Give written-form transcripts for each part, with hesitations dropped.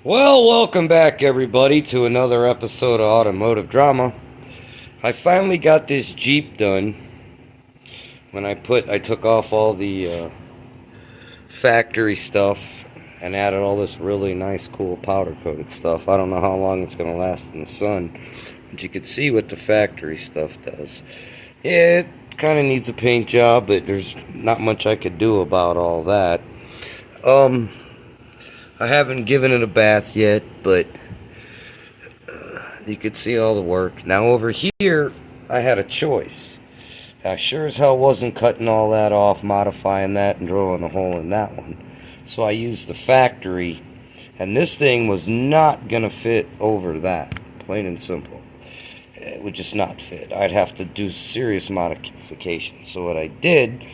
Well, welcome back everybody to another episode of Automotive Drama. I finally got this Jeep done. When I took off all the factory stuff and added all this really nice, cool powder coated stuff. I don't know how long it's going to last in the sun, but you can see what the factory stuff does. Yeah, it kind of needs a paint job, but there's not much I could do about all that. I haven't given it a bath yet, but you could see all the work. Now over here, I had a choice. I sure as hell wasn't cutting all that off, modifying that, and drilling a hole in that one. So I used the factory, and this thing was not going to fit over that, plain and simple. It would just not fit. I'd have to do serious modifications. So what I did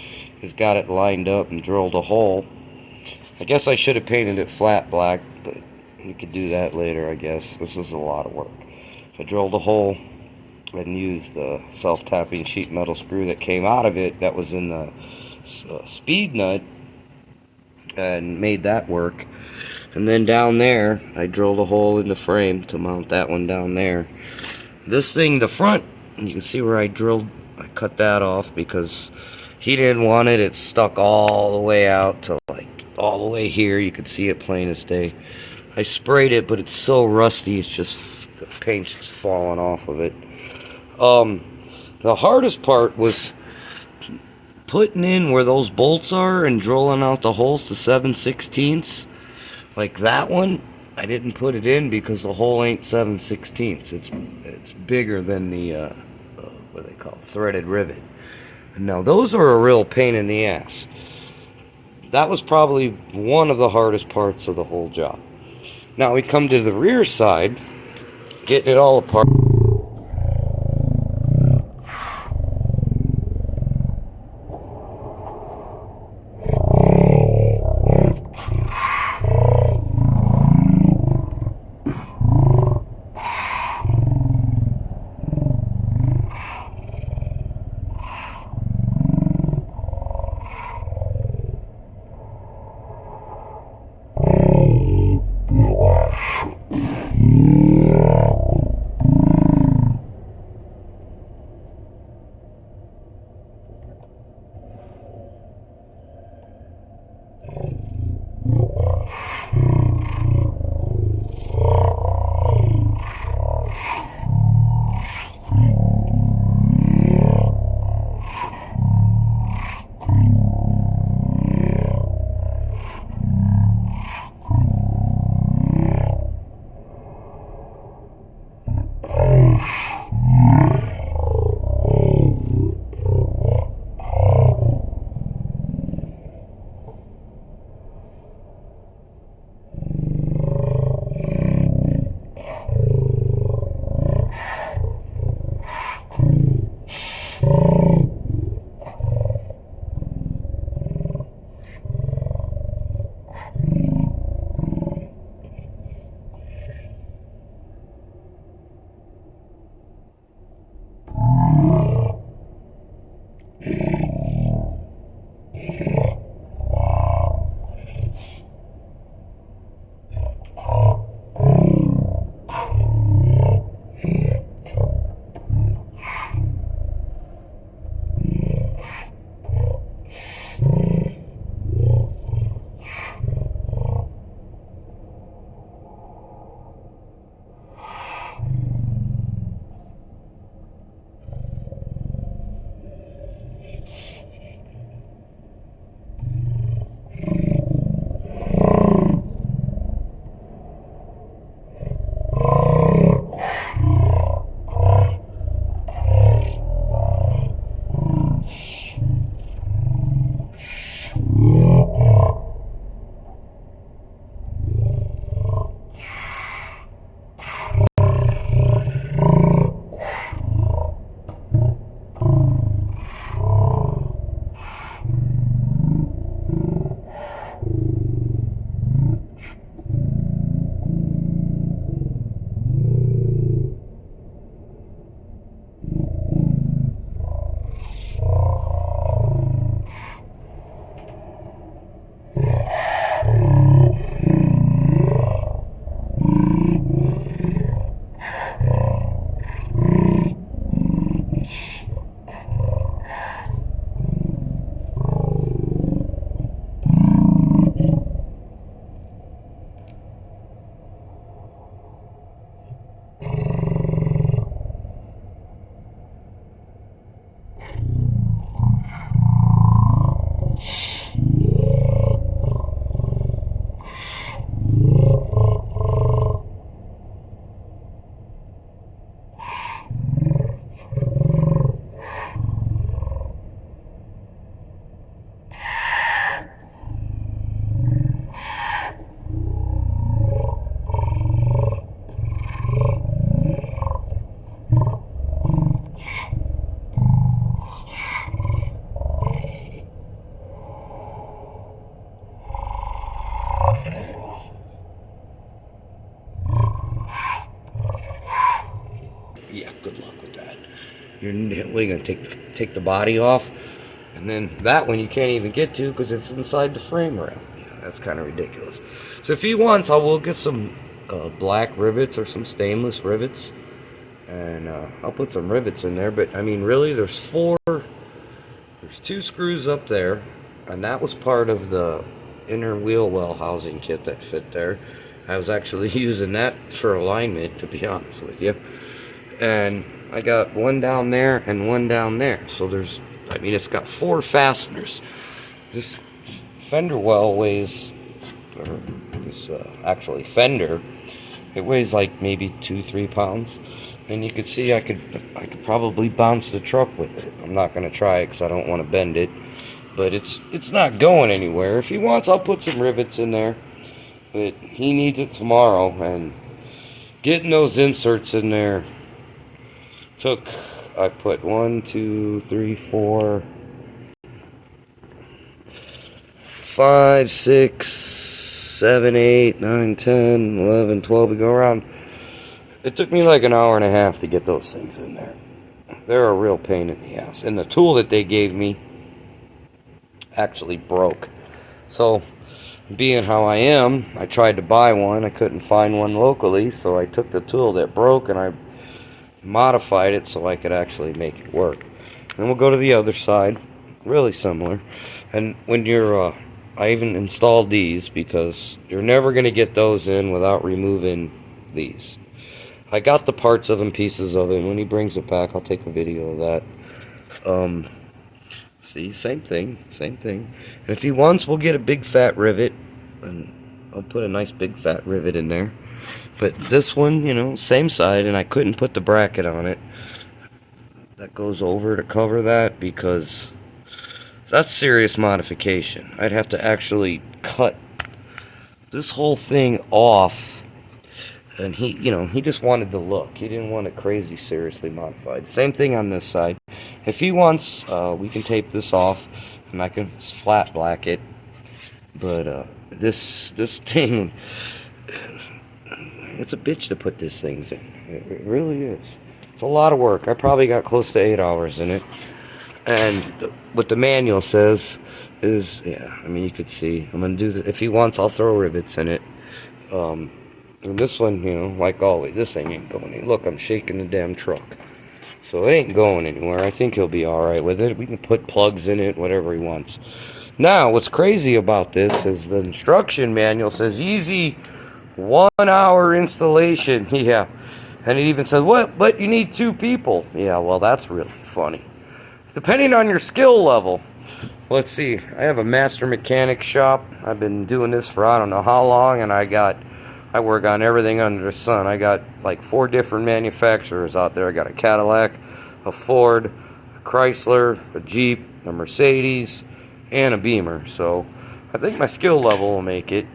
is got it lined up and drilled a hole. I guess I should have painted it flat black, but we could do that later, I guess. This was a lot of work. I drilled a hole and used the self-tapping sheet metal screw that came out of it that was in the speed nut and made that work. And then down there, I drilled a hole in the frame to mount that one down there. This thing, the front, you can see where I cut that off because he didn't want it. It stuck all the way out to like all the way here. You could see it plain as day. I sprayed it, but it's so rusty, it's just, the paint's just falling off of it. The hardest part was putting in where those bolts are and drilling out the holes to 7/16. Like that one, I didn't put it in because the hole ain't 7/16. It's bigger than the what do they call it? Threaded rivet. Now those are a real pain in the ass. That was probably one of the hardest parts of the whole job. Now we come to the rear side, getting it all apart. You're going to take the body off, and then that one you can't even get to because it's inside the frame rail. Yeah, that's kind of ridiculous. So if he wants, I will get some black rivets or some stainless rivets, and I'll put some rivets in there. But I mean, really, there's 2 screws up there, and that was part of the inner wheel well housing kit that fit there. I was actually using that for alignment, to be honest with you. And I got one down there and one down there. So there's, I mean, it's got 4 fasteners. This fender well weighs, or this actually fender, it weighs like maybe 2-3 pounds. And you could see I could probably bounce the truck with it. I'm not going to try it because I don't want to bend it. But it's not going anywhere. If he wants, I'll put some rivets in there. But he needs it tomorrow. And getting those inserts in there I put 1, 2, 3, 4, 5, 6, 7, 8, 9, 10, 11, 12. We go around. It took me like an hour and a half to get those things in there. They're a real pain in the ass. And the tool that they gave me actually broke. So, being how I am, I tried to buy one. I couldn't find one locally, so I took the tool that broke and I modified it so I could actually make it work. And we'll go to the other side, really similar. And when you're I even installed these because you're never going to get those in without removing these. I got the parts of them, pieces of it. When he brings it back, I'll take a video of that. See, same thing. And if he wants, we'll get a big fat rivet, and I'll put a nice big fat rivet in there. But this one, you know, same side, and I couldn't put the bracket on it that goes over to cover that because that's serious modification. I'd have to actually cut this whole thing off, and he just wanted the look. He didn't want it crazy seriously modified. Same thing on this side. If he wants, we can tape this off, and I can flat black it. But this thing, it's a bitch to put these things in. It really is. It's a lot of work. I probably got close to 8 hours in it. And what the manual says is, yeah, I mean, you could see. I'm going to do this. If he wants, I'll throw rivets in it. And this one, you know, like always, this thing ain't going anywhere. Look, I'm shaking the damn truck. So it ain't going anywhere. I think he'll be alright with it. We can put plugs in it, whatever he wants. Now, what's crazy about this is the instruction manual says easy 1 hour installation. Yeah. And it even says, what? But you need 2 people. Yeah, well, that's really funny. Depending on your skill level. Let's see. I have a master mechanic shop. I've been doing this for I don't know how long, and I work on everything under the sun. I got like 4 different manufacturers out there. I got a Cadillac, a Ford, a Chrysler, a Jeep, a Mercedes, and a Beamer. So I think my skill level will make it.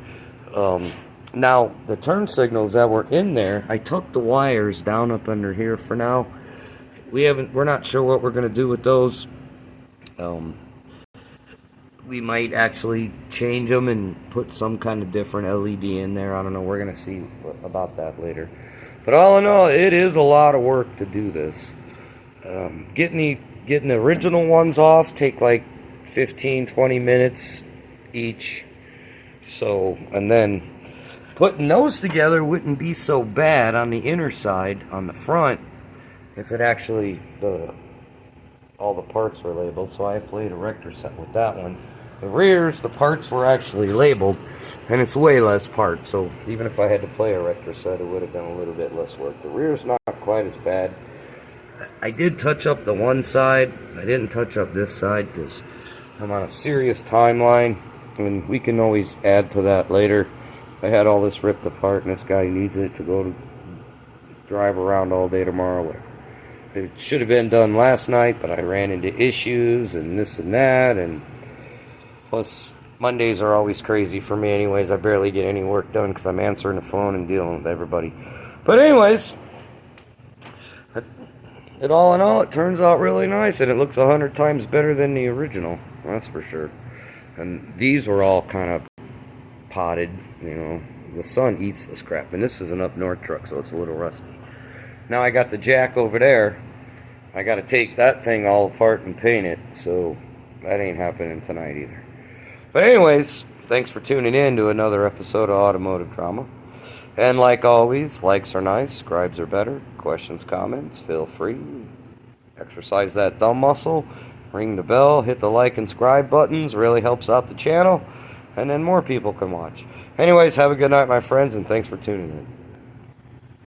Now, the turn signals that were in there, I took the wires down up under here for now. We're not sure what we're going to do with those. We might actually change them and put some kind of different LED in there. I don't know. We're going to see about that later. But all in all, it is a lot of work to do this. Getting the original ones off take like 15-20 minutes each. So, and then putting those together wouldn't be so bad on the inner side, on the front, if it actually, all the parts were labeled. So I played a Rector set with that one. The rears, the parts were actually labeled, and it's way less parts. So even if I had to play a Rector set, it would have been a little bit less work. The rear's not quite as bad. I did touch up the one side. I didn't touch up this side because I'm on a serious timeline, and we can always add to that later. I had all this ripped apart, and this guy needs it to go to drive around all day tomorrow. Whatever. It should have been done last night, but I ran into issues and this and that, and plus Mondays are always crazy for me anyways. I barely get any work done because I'm answering the phone and dealing with everybody. But anyways, it all in all, it turns out really nice, and it looks 100 times better than the original, that's for sure. And these were all kind of potted, you know. The sun eats this crap, and this is an up north truck, so it's a little rusty. Now I got the jack over there, I got to take that thing all apart and paint it, so that ain't happening tonight either. But anyways, thanks for tuning in to another episode of Automotive Drama. And like always, likes are nice, scribes are better, questions, comments, feel free. Exercise that thumb muscle, ring the bell, hit the like and subscribe buttons, really helps out the channel, and then more people can watch. Anyways, have a good night, my friends, and thanks for tuning in.